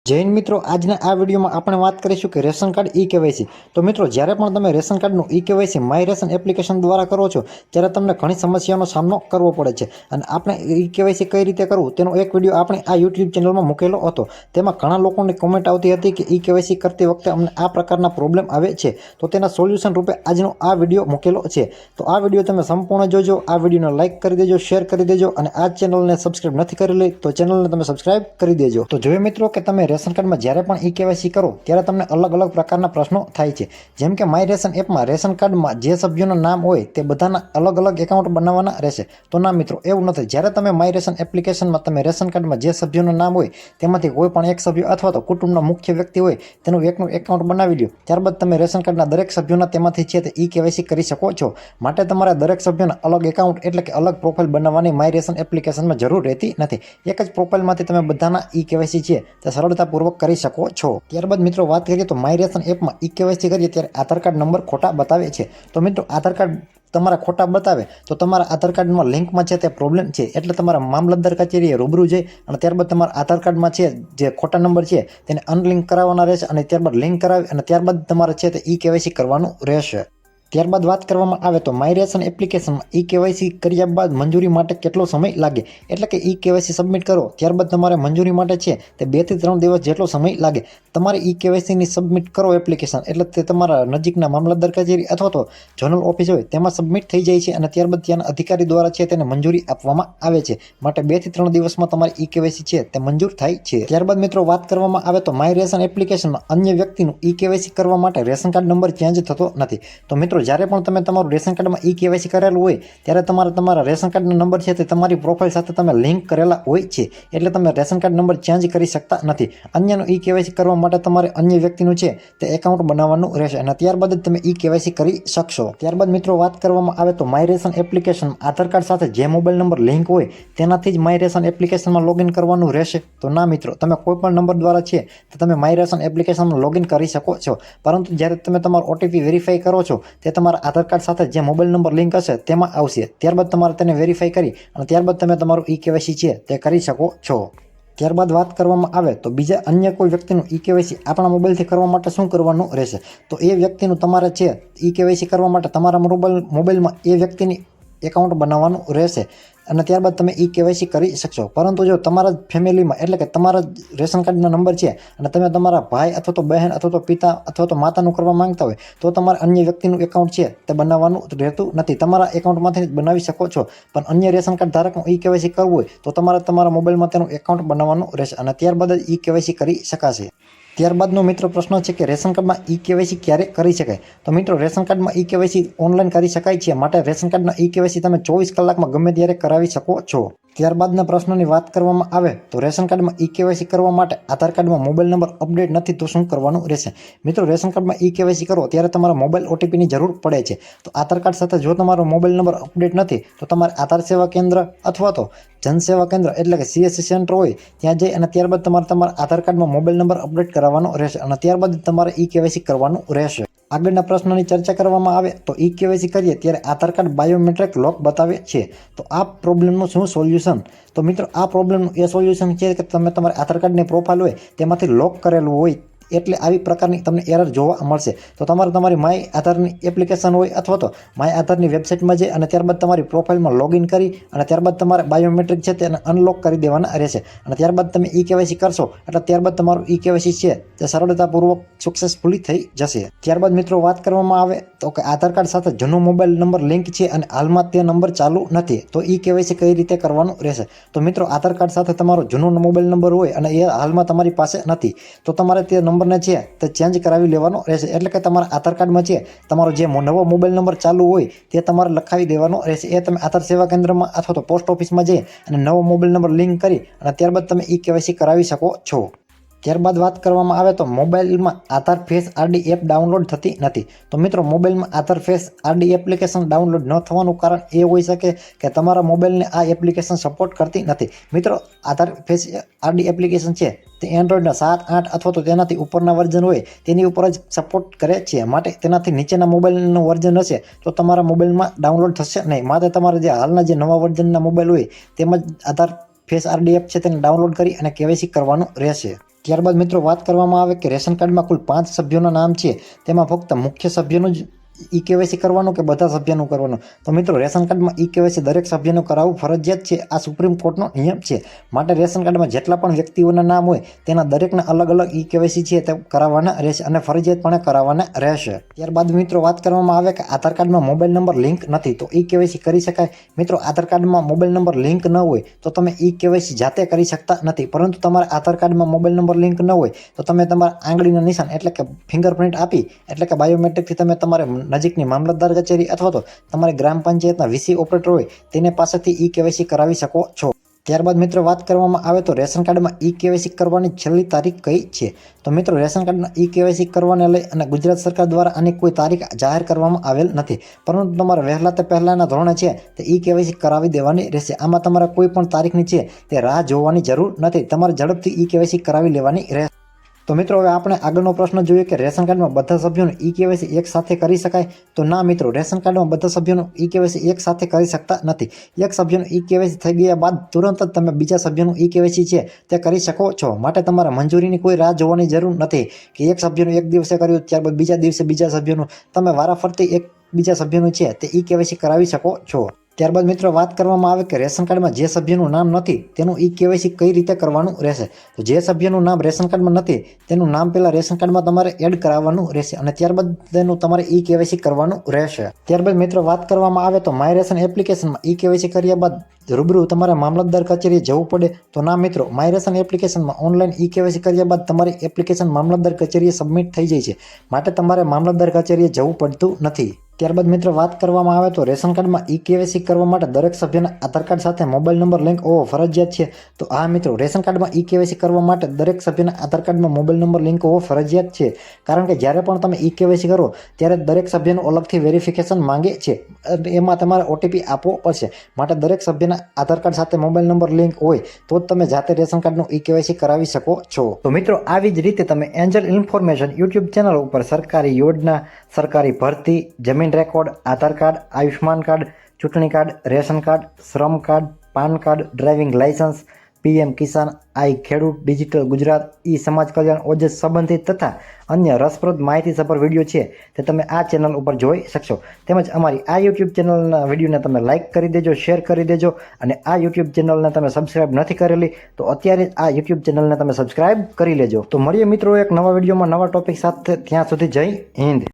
જય હિન્દ મિત્રો, આજના આ વિડીયોમાં આપણે વાત કરીશું કે રેશન કાર્ડ ઈ કેવાયસી. તો મિત્રો, જ્યારે પણ તમે રેશન કાર્ડનું e KYC my ration application દ્વારા કરો છો ત્યારે તમને ઘણી સમસ્યાનો સામનો કરવો પડે છે. અને આપણે ઈ કેવાયસી કઈ રીતે કરવું તેનો એક વિડીયો આપણે આ યુટ્યુબ ચેનલમાં મૂકેલો હતો. તેમાં ઘણા લોકોની કોમેન્ટ આવતી હતી કે ઈ કેવાયસી કરતી વખતે અમને આ પ્રકારના પ્રોબ્લેમ આવે છે. તો તેના સોલ્યુશન રૂપે આજનો આ વિડીયો મૂકેલો છે. તો આ વિડીયો તમે સંપૂર્ણ જોજો. આ વિડીયોને લાઇક કરી દેજો, શેર કરી દેજો અને આ ચેનલને સબસ્ક્રાઇબ નથી કરેલી તો ચેનલને તમે સબસ્ક્રાઇબ કરી દેજો. તો જોઈએ મિત્રો કે તમે રેશન કાર્ડમાં જ્યારે પણ ઈ કેવાયસી કરો ત્યારે તમને અલગ અલગ પ્રકારના પ્રશ્નો થાય છે. જેમ કે માય રેશન એપમાં રેશન કાર્ડમાં જે સભ્યોનું નામ હોય તે બધાના અલગ અલગ એકાઉન્ટ બનાવવાના રહેશે. તો ના મિત્રો, એવું નથી. જ્યારે તમે માય રેશન એપ્લિકેશનમાં તમે રેશન કાર્ડમાં જે સભ્યોનું નામ હોય તેમાંથી કોઈ પણ એક સભ્ય અથવા તો કુટુંબના મુખ્ય વ્યક્તિ હોય તેનું એકનું એકાઉન્ટ બનાવી લો. ત્યારબાદ તમે રેશન કાર્ડના દરેક સભ્યોના તેમાંથી છે તે ઈ કેવાયસી કરી શકો છો. માટે તમારે દરેક સભ્યોના અલગ એકાઉન્ટ એટલે કે અલગ પ્રોફાઇલ બનાવવાની માય રેશન એપ્લિકેશનમાં જરૂર રહેતી નથી. એક જ પ્રોફાઇલમાંથી તમે બધાના ઈ કેવાયસી છે તે સરળતાપૂર્વક કરી શકો છો. ત્યારબાદ મિત્રો વાત કરીએ તો માય રેશન એપમાં ઈ કેવાયસી કરીએ ત્યારે આધાર કાર્ડ નંબર ખોટા બતાવે છે. તો મિત્રો, આધાર કાર્ડ તમારા ખોટા બતાવે તો તમારા આધાર કાર્ડમાં લિંકમાં છે તે પ્રોબ્લેમ છે. એટલે તમારા મામલતદાર કચેરીએ રૂબરૂ જઈ અને ત્યારબાદ તમારા આધાર કાર્ડમાં છે જે ખોટા નંબર છે તેને અનલિંક કરાવવાના રહેશે અને ત્યારબાદ લિંક કરાવી અને ત્યારબાદ તમારે છે તે ઈ કેવાયસી કરવાનું રહેશે. ત્યારબાદ વાત કરવામાં આવે તો માય રેશન એપ્લિકેશનમાં ઈ કેવાયસી કર્યા બાદ મંજૂરી માટે કેટલો સમય લાગે, એટલે કે ઈ કેવાયસી સબમિટ કરો ત્યારબાદ તમારે મંજૂરી માટે છે તે 2 થી 3 દિવસ જેટલો સમય લાગે. તમારે ઈ કેવાયસીની સબમિટ કરો એપ્લિકેશન એટલે તે તમારા નજીકના મામલતદાર કચેરી અથવા તો ઝોનલ ઓફિસ હોય તેમાં સબમિટ થઈ જાય છે અને ત્યારબાદ ત્યાંના અધિકારી દ્વારા છે તેને મંજૂરી આપવામાં આવે છે. માટે 2 થી 3 દિવસમાં તમારી ઈ કેવાયસી છે તે મંજૂર થાય છે. ત્યારબાદ મિત્રો વાત કરવામાં આવે તો માય રેશન એપ્લિકેશનમાં અન્ય વ્યક્તિનું ઈ કેવાયસી કરવા માટે રેશન કાર્ડ નંબર ચેન્જ થતો નથી. તો મિત્રો, જ્યારે પણ તમે તમારું રેશન કાર્ડમાં ઈ કેવાયસી કરેલું હોય ત્યારે તમારા રેશન કાર્ડનો નંબર છે તે તમારી પ્રોફાઇલ સાથે તમે લિંક કરેલા હોય છે. એટલે તમે રેશન કાર્ડ નંબર ચેન્જ કરી શકતા નથી. અન્યનું ઈ કેવાયસી કરવા માટે તમારે અન્ય વ્યક્તિનું છે તે એકાઉન્ટ બનાવવાનું રહેશે અને ત્યારબાદ જ તમે ઈ કેવાયસી કરી શકશો. ત્યારબાદ મિત્રો વાત કરવામાં આવે તો માય રેશન એપ્લિકેશનમાં આધાર કાર્ડ સાથે જે મોબાઈલ નંબર લિંક હોય તેનાથી જ માય રેશન એપ્લિકેશનમાં લોગિન કરવાનું રહેશે. તો ના મિત્રો, તમે કોઈ પણ નંબર દ્વારા છે તો તમે માય રેશન એપ્લિકેશનમાં લોગિન કરી શકો છો. પરંતુ જ્યારે તમે તમારો ઓટીપી વેરીફાઈ કરો છો તે તમારા આધાર કાર્ડ સાથે જે મોબાઈલ નંબર લિંક હશે તેમાં આવશે. ત્યારબાદ તમારે તેને વેરીફાઈ કરી અને ત્યારબાદ તમે તમારું ઈ કેવાયસી છે તે કરી શકો છો. ત્યારબાદ વાત કરવામાં આવે તો બીજા અન્ય કોઈ વ્યક્તિનું ઈ કેવાયસી આપણા મોબાઈલથી કરવા માટે શું કરવાનું રહેશે. તો એ વ્યક્તિનું તમારે છે ઈ કેવાયસી કરવા માટે તમારા મોબાઈલમાં એ વ્યક્તિની એકાઉન્ટ બનાવવાનું રહેશે અને ત્યારબાદ તમે ઈ કેવાયસી કરી શકશો. પરંતુ જો તમારા ફેમિલીમાં એટલે કે તમારા રેશન કાર્ડનો નંબર છે અને તમે તમારા ભાઈ અથવા તો બહેન અથવા તો પિતા અથવા તો માતાનું કરવા માંગતા હોય તો તમારે અન્ય વ્યક્તિનું એકાઉન્ટ છે તે બનાવવાનું રહેતું નથી. તમારા એકાઉન્ટમાંથી જ બનાવી શકો છો. પણ અન્ય રેશન કાર્ડ ધારકનું ઈ કેવાયસી કરવું હોય તો તમારે તમારા મોબાઈલમાં તેનું એકાઉન્ટ બનાવવાનું રહેશે અને ત્યારબાદ જ ઈ કેવાયસી કરી શકાશે. ત્યારબાદનો મિત્રો પ્રશ્ન છે કે રેશન કાર્ડમાં ઈ કેવાયસી ક્યારે કરી શકાય. તો મિત્રો, રેશન કાર્ડમાં ઈ કેવાયસી ઓનલાઈન કરી શકાય છે. માટે રેશન કાર્ડના ઈ કેવાયસી તમે 24 કલાકમાં ગમે ત્યારે કરાવી શકો છો. ત્યારબાદના પ્રશ્નની વાત કરવામાં આવે તો રેશન કાર્ડમાં ઈ કેવાયસી કરવા માટે આધાર કાર્ડમાં મોબાઈલ નંબર અપડેટ નથી તો શું કરવાનું રહેશે. મિત્રો, રેશન કાર્ડમાં ઈ કેવાયસી કરો ત્યારે તમારા મોબાઈલ ઓટીપીની જરૂર પડે છે. તો આધાર કાર્ડ સાથે જો તમારો મોબાઈલ નંબર અપડેટ નથી તો તમારે આધાર સેવા કેન્દ્ર અથવા તો જનસેવા કેન્દ્ર એટલે કે CSC સેન્ટર હોય ત્યાં જઈ અને ત્યારબાદ તમારે તમારા આધાર કાર્ડમાં મોબાઈલ નંબર અપડેટ કરાવવાનો રહેશે અને ત્યારબાદ તમારે ઈ કેવાયસી કરવાનું રહેશે. આગળના પ્રશ્નની ચર્ચા કરવામાં આવે તો ઈ કેવાયસી કરીએ ત્યારે આધાર કાર્ડ બાયોમેટ્રિક લોક બતાવે છે. તો આ પ્રોબ્લેમનું શું સોલ્યુશન? તો મિત્રો, આ પ્રોબ્લેમનું એ સોલ્યુશન છે કે તમે તમારા આધાર કાર્ડની પ્રોફાઇલ હોય તેમાંથી લોક કરેલું હોય એટલે આવી પ્રકારની તમને એરર જોવા મળશે. તો તમારે તમારી માય આધારની એપ્લિકેશન હોય અથવા તો માય આધારની વેબસાઇટમાં જઈ અને ત્યારબાદ તમારી પ્રોફાઇલમાં લોગિન કરી અને ત્યારબાદ તમારે બાયોમેટ્રિક છે તેને અનલોક કરી દેવાના રહેશે અને ત્યારબાદ તમે ઈ કેવાયસી કરશો એટલે ત્યારબાદ તમારું ઈ કેવાયસી છે તે સરળતાપૂર્વક સક્સેસફુલી થઈ જશે. ત્યારબાદ મિત્રો વાત કરવામાં આવે તો કે આધાર કાર્ડ સાથે જૂનો મોબાઈલ નંબર લિંક છે અને હાલમાં તે નંબર ચાલુ નથી તો ઈ કેવાયસી કઈ રીતે કરવાનું રહેશે. તો મિત્રો, આધાર કાર્ડ સાથે તમારો જૂનો મોબાઈલ નંબર હોય અને એ હાલમાં તમારી પાસે નથી તો તમારે તે નંબરને છે તે ચેન્જ કરાવી લેવાનો રહેશે. એટલે કે તમારા આધાર કાર્ડમાં છે તમારો જે નવો મોબાઈલ નંબર ચાલુ હોય તે તમારે લખાવી દેવાનો રહેશે. એ તમે આધાર સેવા કેન્દ્રમાં અથવા તો પોસ્ટ ઓફિસમાં જઈ અને નવો મોબાઈલ નંબર લિંક કરી અને ત્યારબાદ તમે ઈ કેવાયસી કરાવી શકો છો. ત્યારબાદ વાત કરવામાં આવે તો મોબાઈલમાં આધાર ફેસ આરડી એપ ડાઉનલોડ થતી નથી. તો મિત્રો, મોબાઈલમાં આધાર ફેસ આરડી એપ્લિકેશન ડાઉનલોડ ન થવાનું કારણ એ હોઈ શકે કે તમારા મોબાઈલને આ એપ્લિકેશન સપોર્ટ કરતી નથી. મિત્રો, આધાર ફેસ આરડી એપ્લિકેશન છે તે એન્ડ્રોઈડના 7, 8 અથવા તો તેનાથી ઉપરના વર્ઝન હોય તેની ઉપર જ સપોર્ટ કરે છે. માટે તેનાથી નીચેના મોબાઈલનું વર્ઝન હશે તો તમારા મોબાઈલમાં ડાઉનલોડ થશે નહીં. માટે તમારે જે હાલના જે નવા વર્ઝનના મોબાઈલ હોય તેમાં આધાર ફેસ આરડી એપ છે તેને ડાઉનલોડ કરી અને કેવાયસી કરવાનું રહેશે. ત્યારબાદ મિત્રો વાત કરવામાં આવે કે રેશન કાર્ડમાં કુલ 5 સભ્યોના નામ છે, તેમાં ફક્ત મુખ્ય સભ્યનું જ ઈ કેવાયસી કરવાનું કે બધા સભ્યનું કરવાનું? તો મિત્રો રેશન કાર્ડમાં ઈ કેવાયસી દરેક સભ્યનું કરાવવું ફરજિયાત છે. આ સુપ્રીમ કોર્ટનો નિયમ છે. માટે રેશન કાર્ડમાં જેટલા પણ વ્યક્તિઓના નામ હોય તેના દરેકના અલગ અલગ ઈ કેવાયસી છે તે કરાવવાના રહેશે અને ફરજિયાતપણે કરાવવાના રહેશે. ત્યારબાદ મિત્રો વાત કરવામાં આવે કે આધાર કાર્ડમાં મોબાઈલ નંબર લિંક નથી તો ઈ કેવાયસી કરી શકાય? મિત્રો આધાર કાર્ડમાં મોબાઈલ નંબર લિંક ન હોય તો તમે ઈ કેવાયસી જાતે કરી શકતા નથી, પરંતુ તમારા આધાર કાર્ડમાં મોબાઈલ નંબર લિંક ન હોય તો તમે તમારા આંગળીના નિશાન એટલે કે ફિંગરપ્રિન્ટ આપી એટલે કે બાયોમેટ્રિકથી તમે તમારે નજીકની મામલતદાર કચેરી અથવા તો તમારી ગ્રામ પંચાયતના વીસી ઓપરેટર હોય તેને પાસેથી ઈ કેવાયસી કરાવી શકો છો. ત્યારબાદ મિત્રો વાત કરવામાં આવે તો રેશન કાર્ડમાં ઈ કેવાયસી કરવાની છેલ્લી તારીખ કઈ છે? તો મિત્રો રેશન કાર્ડમાં ઈ કેવાયસી કરવાને લઈ અને ગુજરાત સરકાર દ્વારા આની કોઈ તારીખ જાહેર કરવામાં આવેલ નથી, પરંતુ તમારે વહેલા તે પહેલાના ધોરણે છે તે ઈ કેવાયસી કરાવી દેવાની રહેશે. આમાં તમારે કોઈ પણ તારીખની છે તે રાહ જોવાની જરૂર નથી, તમારે ઝડપથી ઈ કેવાયસી કરાવી લેવાની રહેશે. તો મિત્રો હવે આપણે આગળનો પ્રશ્ન જોઈએ કે રેશન કાર્ડમાં બધા સભ્યોનું ઈ કેવાયસી એક સાથે કરી શકાય? તો ના મિત્રો, રેશન કાર્ડમાં બધા સભ્યોનું ઈ કેવાયસી એક સાથે કરી શકતા નથી. એક સભ્યનું ઈ કેવાયસી થઈ ગયા બાદ તુરંત જ તમે બીજા સભ્યનું ઈ કેવાયસી છે તે કરી શકો છો. માટે તમારે મંજૂરીની કોઈ રાહ જોવાની જરૂર નથી કે એક સભ્યનું એક દિવસે કર્યું ત્યારબાદ બીજા દિવસે બીજા સભ્યનું. તમે વારાફરતી એક બીજા સભ્યનું છે તે ઈ કેવાયસી કરાવી શકો છો. ત્યારબાદ મિત્રો વાત કરવામાં આવે કે રેશન કાર્ડમાં જે સભ્યનું નામ નથી તેનું ઈ કેવાયસી કઈ રીતે કરવાનું રહેશે? તો જે સભ્યનું નામ રેશન કાર્ડમાં નથી તેનું નામ પહેલાં રેશન કાર્ડમાં તમારે એડ કરાવવાનું રહેશે અને ત્યારબાદ તેનું તમારે ઈ કેવાયસી કરવાનું રહેશે. ત્યારબાદ મિત્રો વાત કરવામાં આવે તો માય રેશન એપ્લિકેશનમાં ઈ કેવાયસી કર્યા બાદ રૂબરૂ તમારે મામલતદાર કચેરીએ જવું પડે? તો ના મિત્રો, માય રેશન એપ્લિકેશનમાં ઓનલાઈન ઈ કેવાયસી કર્યા બાદ તમારી એપ્લિકેશન મામલતદાર કચેરીએ સબમિટ થઈ જાય છે, માટે તમારે મામલતદાર કચેરીએ જવું પડતું નથી. ત્યારબાદ મિત્રો વાત કરવામાં આવે તો રેશન કાર્ડમાં ઈ કેવાયસી કરવા માટે દરેક સભ્યના આધાર કાર્ડ સાથે મોબાઈલ નંબર લિંક હોવો ફરજિયાત છે? તો હા મિત્રો, રેશન કાર્ડમાં ઈ કેવાયસી કરવા માટે દરેક સભ્યના આધાર કાર્ડમાં મોબાઈલ નંબર લિંક હોવો ફરજિયાત છે, કારણ કે જ્યારે પણ તમે ઈ કેવાયસી કરો ત્યારે દરેક સભ્યનું અલગથી વેરિફિકેશન માંગે છે, એમાં તમારે ઓટીપી આપવો પડશે. માટે દરેક સભ્યના આધાર કાર્ડ સાથે મોબાઈલ નંબર લિંક હોય તો જ તમે જાતે રેશન કાર્ડનું ઈ કેવાયસી કરાવી શકો છો. તો મિત્રો આવી જ રીતે તમે એન્જલ ઇન્ફોર્મેશન યુટ્યુબ ચેનલ ઉપર સરકારી યોજના, સરકારી ભરતી, જમીન record, Aadhaar card, Ayushman card, ચૂંટણી card, ration card, Shram card, PAN card, driving licence, PM Kisan, I Khedut, digital Gujarat, ઈ સમાજ કલ્યાણ, ઓજસ સંબંધિત તથા અન્ય રસપ્રદ માહિતીસભર વિડીયો છે તે તમે આ ચેનલ ઉપર જોઈ શકશો. તેમજ અમારી આ યુટ્યુબ ચેનલના વિડીયોને તમે લાઇક કરી દેજો, શેર કરી દેજો અને આ યુટ્યુબ ચેનલને તમે સબસ્ક્રાઇબ નથી કરેલી તો અત્યારે આ યુટ્યુબ ચેનલને તમે સબસ્ક્રાઇબ કરી લેજો. તો મળીએ મિત્રો એક નવા વિડીયોમાં નવા ટોપિક સાથે. ત્યાં સુધી જય હિન્દ.